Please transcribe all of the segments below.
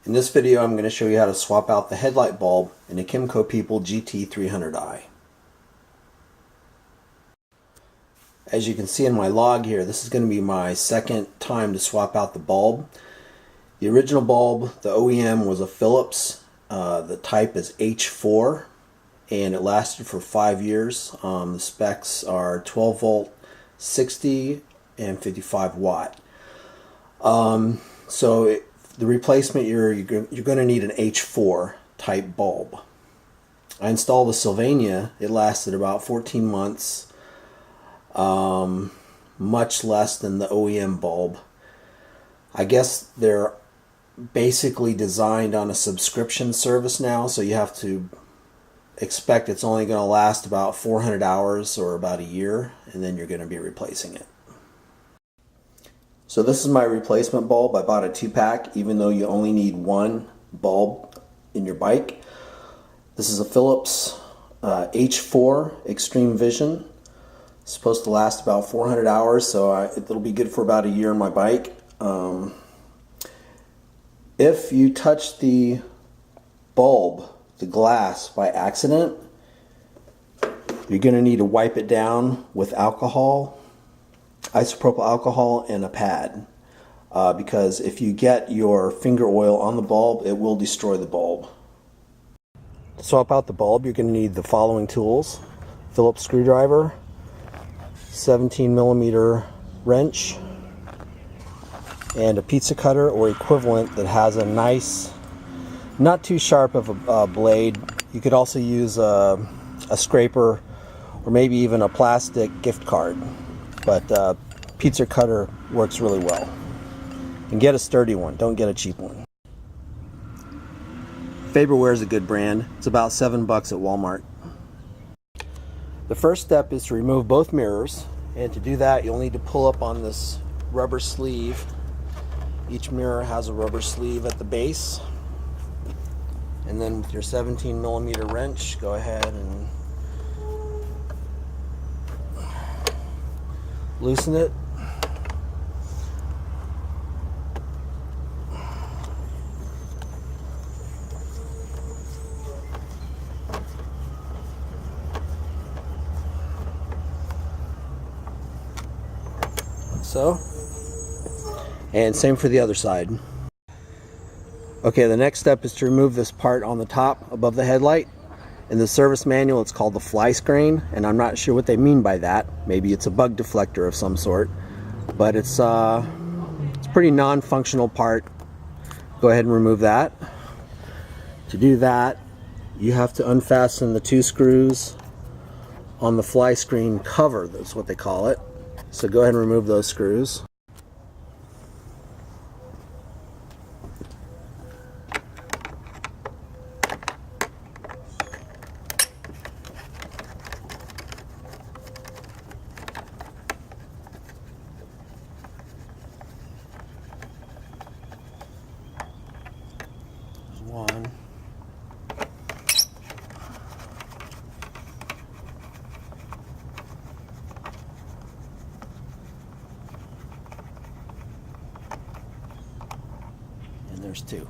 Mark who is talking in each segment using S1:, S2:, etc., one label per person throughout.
S1: In this video I'm going to show you how to swap out the headlight bulb in a Kymco People GT 300i. As you can see in my log here, this is going to be my second time to swap out the bulb. The original bulb, the OEM, was a Philips. The type is H4 and it lasted for 5 years. The specs are 12 volt, 60 and 55 watt. The replacement, you're going to need an H4 type bulb. I installed the Sylvania. It lasted about 14 months, much less than the OEM bulb. I guess they're basically designed on a subscription service now, so you have to expect it's only going to last about 400 hours or about a year, and then you're going to be replacing it. So this is my replacement bulb. I bought a 2-pack, even though you only need one bulb in your bike. This is a Philips H4 Extreme Vision. It's supposed to last about 400 hours, so it'll be good for about a year on my bike. If you touch the bulb, the glass, by accident, you're going to need to wipe it down with alcohol, isopropyl alcohol, and a pad, because if you get your finger oil on the bulb, it will destroy the bulb. To swap out the bulb, you're going to need the following tools: Phillips screwdriver, 17mm wrench, and a pizza cutter or equivalent that has a nice, not too sharp of a blade. You could also use a scraper or maybe even a plastic gift card, but pizza cutter works really well. And get a sturdy one, don't get a cheap one. Faberware is a good brand. It's about $7 at Walmart. The first step is to remove both mirrors, and to do that you'll need to pull up on this rubber sleeve. Each mirror has a rubber sleeve at the base, and then with your 17mm wrench, go ahead and loosen it. So, and same for the other side. Okay, the next step is to remove this part on the top above the headlight. In the service manual it's called the fly screen, and I'm not sure what they mean by that. Maybe it's a bug deflector of some sort, but it's a pretty non-functional part. Go ahead and remove that. To do that, you have to unfasten the 2 screws on the fly screen cover. That's what they call it. So go ahead and remove those screws. There's one. And there's 2.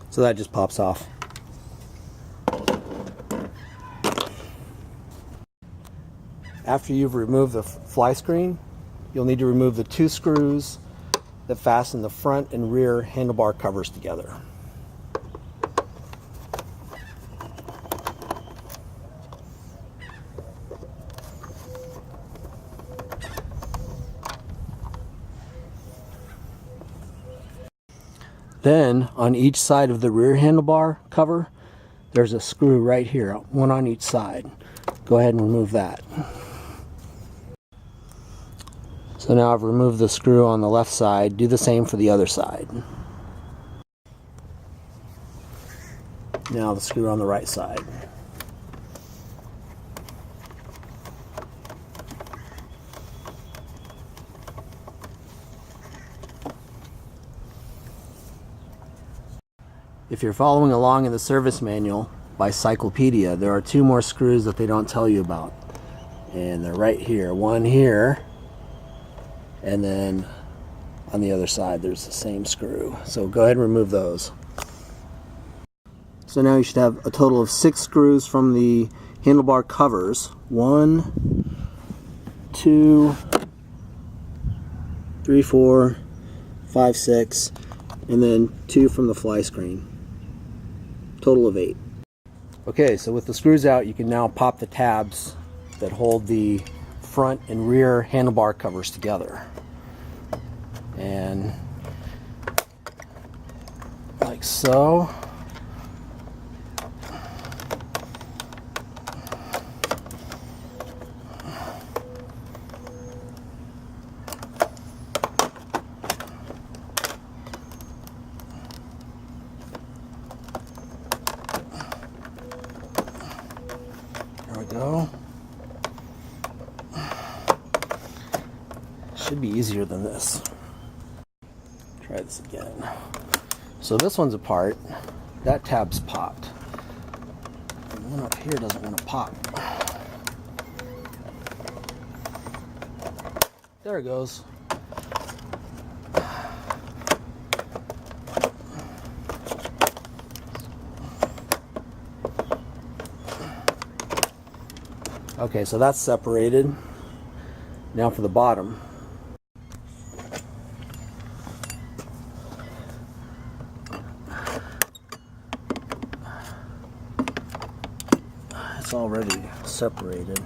S1: So that just pops off. After you've removed the fly screen, you'll need to remove the 2 screws that fasten the front and rear handlebar covers together. Then on each side of the rear handlebar cover, there's a screw right here, one on each side. Go ahead and remove that. So now I've removed the screw on the left side. Do the same for the other side. Now the screw on the right side. If you're following along in the service manual by Cyclopedia, there are 2 more screws that they don't tell you about. And they're right here. One here, and then on the other side there's the same screw. So go ahead and remove those. So now you should have a total of 6 screws from the handlebar covers. 1, 2, 3, 4, 5, 6, and then 2 from the fly screen. Total of 8. Okay, so with the screws out, you can now pop the tabs that hold the front and rear handlebar covers together. And like so. There we go. Should be easier than this. Try this again. So this one's apart. That tab's popped. And the one up here doesn't want to pop. There it goes. Okay, so that's separated. Now for the bottom. It's already separated.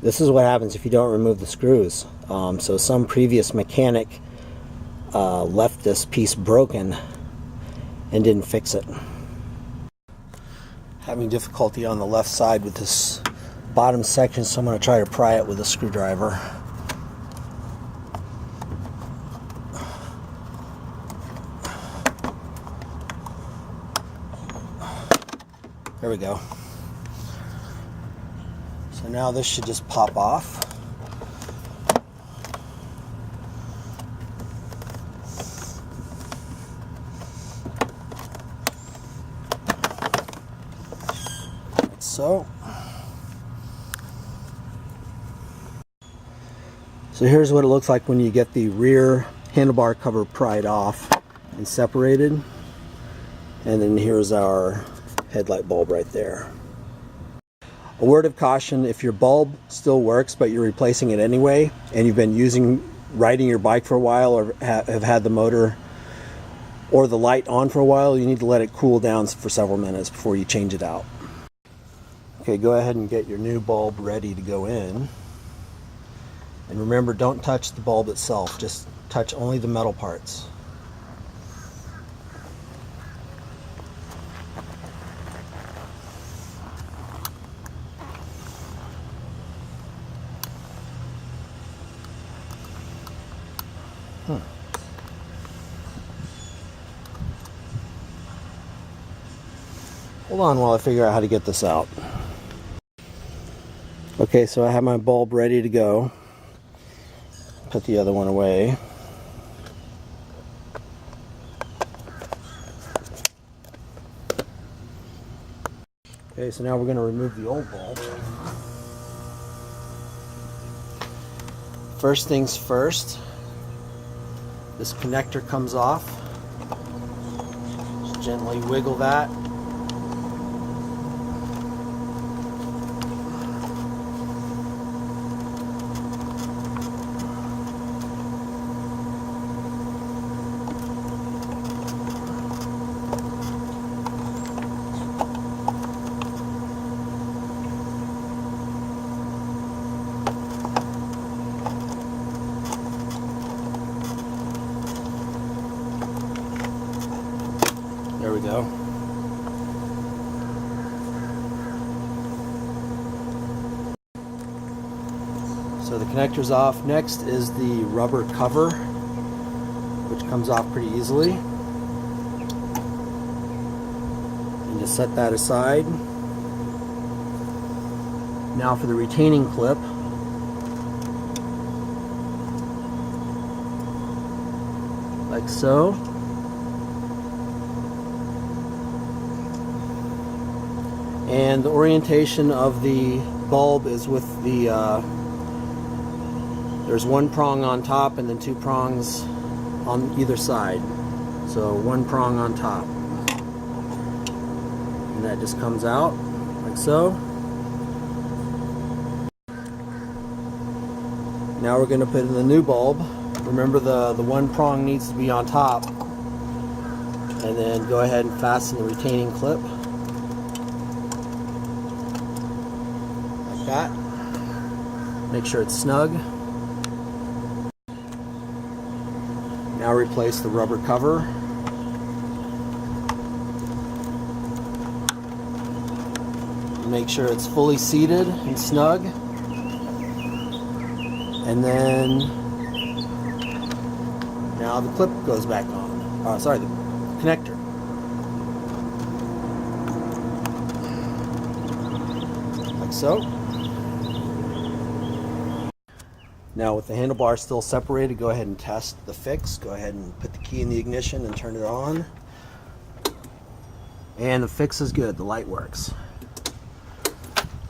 S1: This is what happens if you don't remove the screws. So some previous mechanic left this piece broken and didn't fix it. Having difficulty on the left side with this bottom section, so I'm going to try to pry it with a screwdriver. There we go. So now this should just pop off. Like so. So here's what it looks like when you get the rear handlebar cover pried off and separated. And then here's our headlight bulb right there. A word of caution: if your bulb still works but you're replacing it anyway, and you've been riding your bike for a while, or have had the motor or the light on for a while, you need to let it cool down for several minutes before you change it out. Okay, go ahead and get your new bulb ready to go in. And remember, don't touch the bulb itself, just touch only the metal parts. Hold on while I figure out how to get this out. Okay, so I have my bulb ready to go. Put the other one away. Okay, so now we're going to remove the old bulb. First things first, this connector comes off. Just gently wiggle that. There we go. So the connector's off. Next is the rubber cover, which comes off pretty easily. And just set that aside. Now for the retaining clip. Like so. And the orientation of the bulb is with the there's one prong on top and then two prongs on either side. So one prong on top. And that just comes out like so. Now we're going to put in the new bulb. Remember the one prong needs to be on top. And then go ahead and fasten the retaining clip. Like that. Make sure it's snug. Now replace the rubber cover. Make sure it's fully seated and snug. And then now the clip goes back on. Sorry, the connector. Like so. Now with the handlebar still separated, go ahead and test the fix. Go ahead and put the key in the ignition and turn it on. And the fix is good, the light works.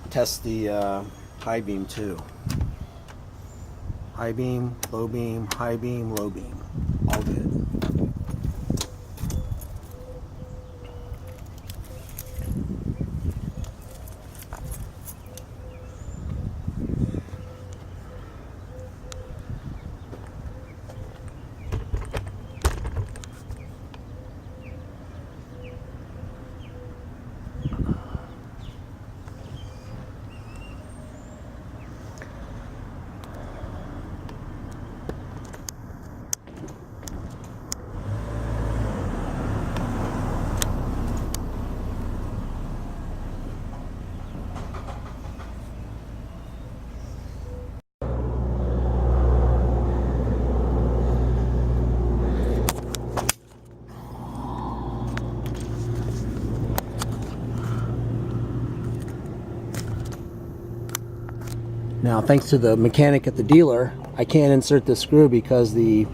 S1: Test the high beam too. High beam, low beam, high beam, low beam. All good. Now, thanks to the mechanic at the dealer, I can't insert this screw because the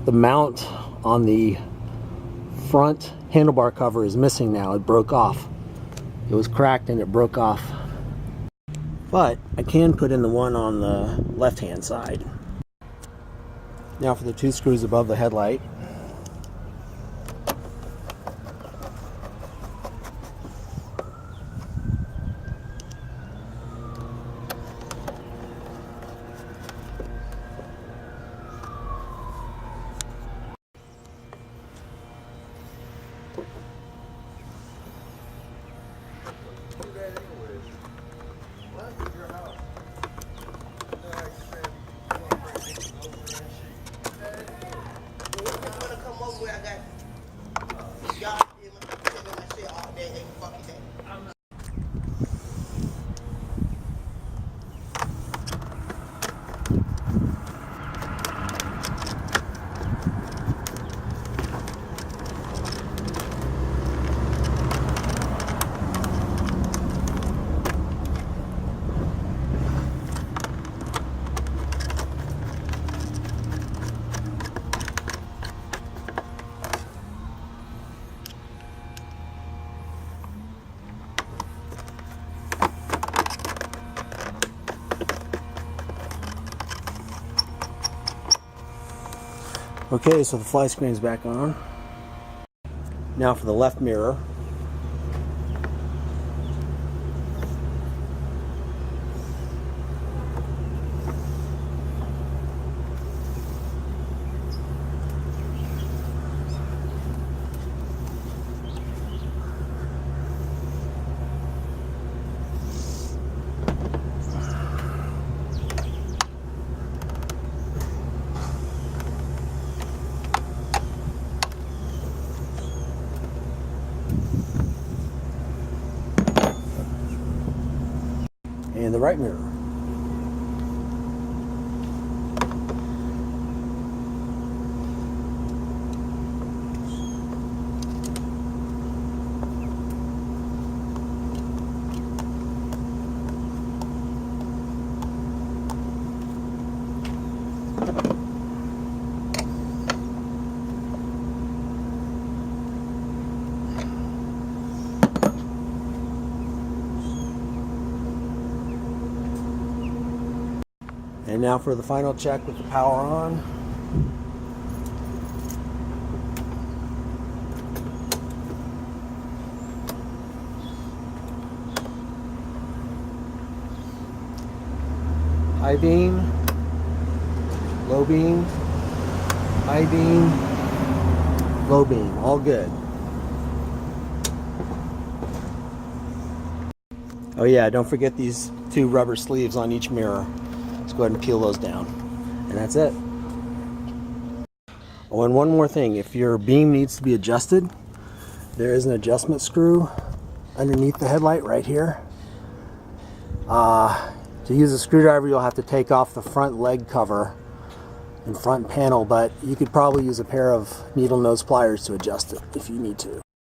S1: mount on the front handlebar cover is missing now. It broke off. It was cracked and it broke off. But I can put in the one on the left-hand side. Now for the two screws above the headlight. Okay, so the fly screen's back on. Now for the left mirror. the right mirror. And now for the final check with the power on. High beam, low beam, high beam, low beam, all good. Oh yeah, don't forget these 2 rubber sleeves on each mirror. Let's go ahead and peel those down. And that's it. Oh, and one more thing. If your beam needs to be adjusted, there is an adjustment screw underneath the headlight right here. To use a screwdriver, you'll have to take off the front leg cover and front panel, but you could probably use a pair of needle nose pliers to adjust it if you need to.